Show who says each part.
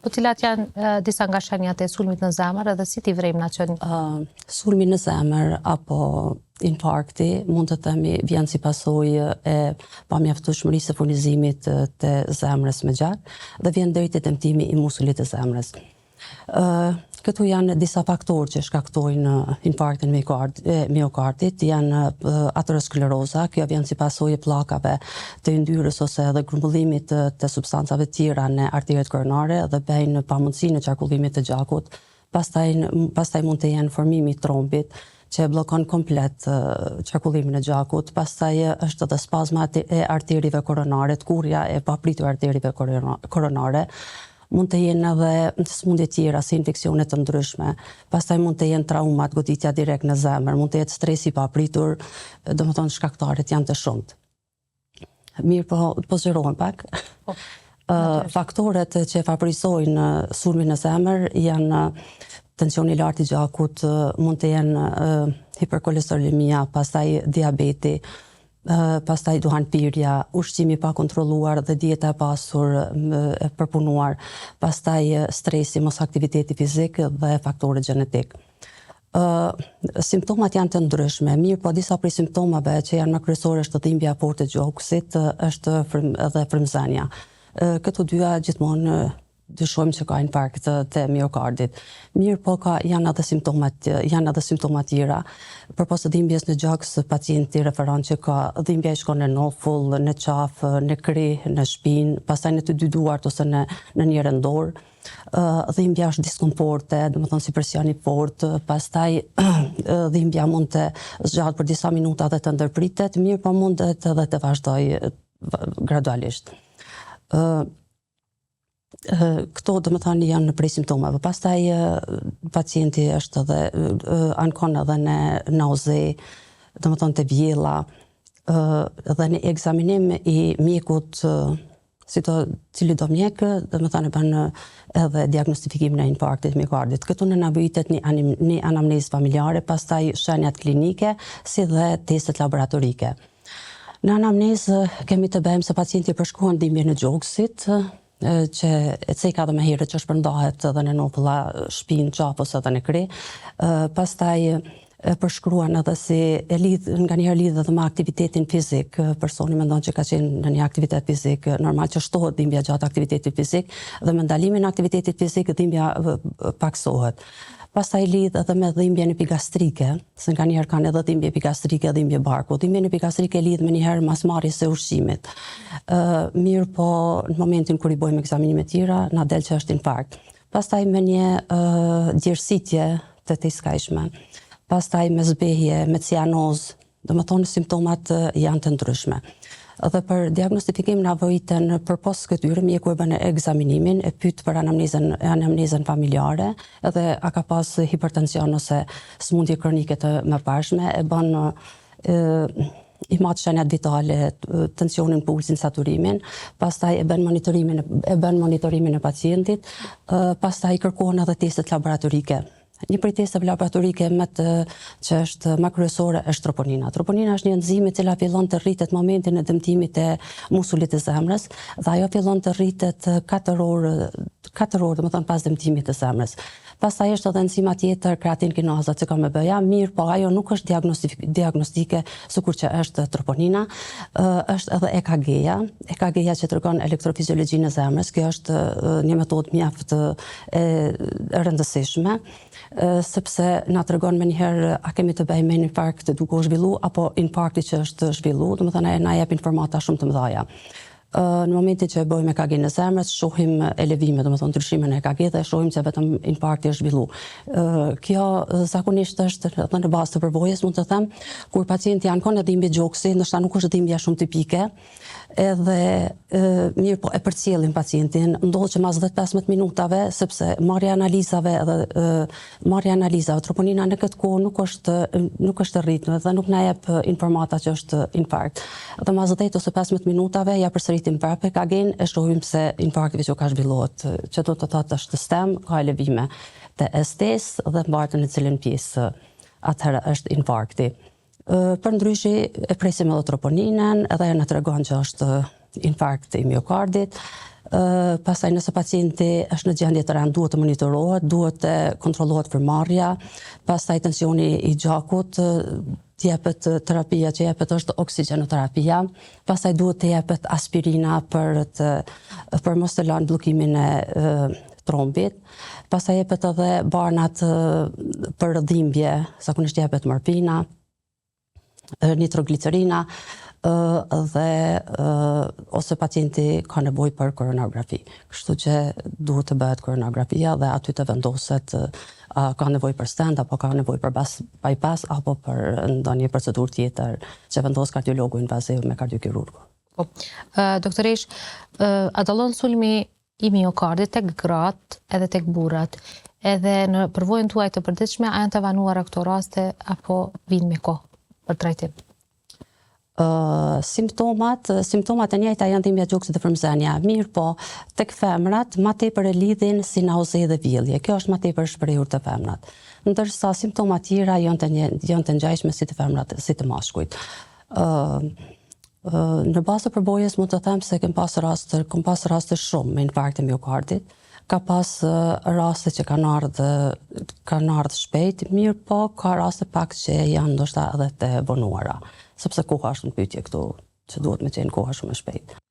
Speaker 1: Po cilat janë disa nga shenjat e sulmit në zemër edhe si t'i vrejmë na që...
Speaker 2: Sulmi në zemër apo infarkti mund të themi vjen si pasojë e pamjaftueshmërisë së furnizimit të zemrës me gjak dhe vjen deri te dëmtimi i musulit të zemrës. Këtu janë disa faktorë që shkaktojnë infarktin miokardit, janë ateroskleroza, kjo vjen si pasojë pllakave të yndyrës ose edhe grumbullimit të substancave tjera në arteriet koronare dhe bëjnë pamundësinë e qarkullimit të gjakut. Pastaj mund të jenë formimi i trombit që bllokon komplet qarkullimin e gjakut. Pastaj është edhe spazma e arterieve koronare, kurrja e papritur arterieve koronare. Mund të jenë edhe sëmundje tjera si infeksione të ndryshme. Pastaj mund të jenë traumat, goditja direkt në zemër, mund të jetë stresi i papritur, domethënë shkaktarët janë të shumtë. Mirë, po zgjerohem pak. Faktorët që favorizojnë sulmin në zemër janë tensioni i lartë i gjakut, mund të jenë hiperkolesterolemia, pastaj diabeti, pastaj duhanpirja, ushqimi pa kontrolluar dhe dieta e pasur e përpunuar, pastaj stresi, mos aktiviteti fizik dhe faktorët gjenetik. Simptomat janë të ndryshme, mirë po disa prej simptomave që janë më kryesore është dhimbja e fortë e gjoksit, është edhe frymëzënia. Këto dyja gjithmonë dyshojmë që ka infarkt të miokardit. Mirë po janë edhe simptomat tjera. Përpos të dhimbjes në gjak, pacienti referon që ka dhimbja i shkon në nofull, në qafë, në kri, në shpinë, pastaj në të dy duart ose në një dorë. Dhimbja është diskomforte, domethënë si presioni i fortë, pastaj dhimbja mund të zgjatet për disa minuta dhe të ndërpritet, mirë po mund edhe të vazhdojë gradualisht. Këto domethënë janë prej simptomave. Pastaj pacienti është edhe ankon edhe në nauze, domethënë të vjella, dhe në ekzaminim i mjekut cili do mjek, domethënë bën edhe diagnostifikimin e infarktit miokardit. Këtu në nevojitet një anamnezë familjare, pastaj shenjat klinike, si dhe testet laboratorike. Në anamnezë kemi të bëjmë se pacienti përshkruan dhimbje në gjoksit, që e ceka dhe me herët që shpërndahet edhe në nofulla, shpinë, qafë ose edhe në kri. Pastaj përshkruan edhe si nga njëherë lidh edhe me aktivitetin fizik. Personi mendon që ka qenë në një aktivitet fizik, normal që shtohet dhimbja gjatë aktivitetit fizik dhe me ndalimin e aktivitetit fizik dhimbja paksohet. Pastaj lidh edhe me dhimbjen epigastrike, se nga njëherë kanë edhe dhimbje epigastrike, dhimbje barku. Dhimbjen epigastrike lidh me njëherë mas marrjes së ushqimit. Mirë po në momentin kur i bojmë ekzaminime tjera, na del që është infarkt. Pastaj me një gjersitje të teskajshme. Pastaj me zbehje, me cianoz, domethënë simptomat janë të ndryshme. Dhe për diagnostifikim nevojiten përpos këtyre mjeku e bën ekzaminimin, e pyet për anamnezën familjare, edhe a ka pas hipertension ose sëmundje kronike të mëparshme, e bën imaj shenjat vitale, tensionin, pulsin, saturimin, pastaj e bën monitorimin e pacientit, pastaj kërkohen edhe testet laboratorike. Një prej testeve laboratorike që është më kryesore është troponina. Troponina është një enzim i cila fillon të rritet momentin e dëmtimit të musulit të zemrës dhe ajo fillon të rritet 4 orë, domethënë pas dëmtimit të zemrës. Pastaj është edhe enzima tjetër, kreatin kinaza, që ka me bëja, mirë, po ajo nuk është diagnostike sikur që është troponina, është edhe EKG-ja. EKG-ja që tregon elektrofiziologjinë e zemrës, kjo është një metodë mjaft e rëndësishme, sepse na tregon menjëherë a kemi të bëjmë me një infarkt duke u zhvillu apo infarkti që është zhvillu, domethënë na jep informata shumë të mëdha. Në momentin që bëjmë EKG në zemrës, shohim elevime, domethënë ndryshime në EKG dhe shohim se vetëm infarkti është zhvillu. Kjo zakonisht është edhe në bazë të përvojës, mund të them, kur pacienti ankon në dhimbje gjoksi, ndoshta nuk është dhimbja shumë tipike, edhe mirë po e përcjellin pacientin, ndodh që mas 10-15 minutave, sepse marrja analizave, troponina në këtë kohë nuk është rritme dhe nuk na jep informata që është infarkt. Dhe mas 10 ose 15 minutave ja përsëritim prapë EKG-n, e shohim se infarkti që ka zhvillohet, që do të thotë është stem, ka elevime të ST-s dhe mbartën në cilën pjesë atëherë është infarkti. Për ndryshe e presim edhe troponinën, edhe na tregon që është infarkt i miokardit. Pastaj nëse pacienti është në gjendje të rëndë, duhet të monitorohet, duhet të kontrollohet vëmendja, pastaj tensioni i gjakut, t'jepet terapia që jepet është oksigenoterapia, pastaj duhet të jepet aspirina për mos të lënë bllokimin e trombit, pastaj jepet edhe barnat për dhimbje, zakonisht jepet morfina, nitroglicerina, dhe ose pacienti ka nevojë për koronografi. Kështu që duhet të bëhet koronografia dhe aty të vendoset a ka nevojë për stent apo ka nevojë për bypass apo për ndonjë procedurë tjetër që vendos kardiologu invaziv me kardiokirurgu.
Speaker 1: Po. Doktoresh, a dallon sulmi i miokardit tek gratë edhe tek burrat? Edhe në përvojën tuaj të përditshme, a janë të vanuara këto raste apo vinë me kohë për trajtim?
Speaker 2: Simptomat e njëjta janë dhimbja e gjoksit dhe frymëzënia. Mirë, po tek femrat më tepër e lidhin si nauze dhe vjellje. Kjo është më tepër shprehur te femrat. Ndërsa simptomat tjera janë të ngjashme si te femrat si te mashkujt. Në bazë të përbojës mund të them se kam pas raste shumë me infarkt e miokardit. Ka pas raste që kanë ardhur shpejt, mirë po ka raste pak që janë ndoshta edhe të vonuara, sepse koha është në pyetje këtu, që duhet me qenë koha shumë e shpejt.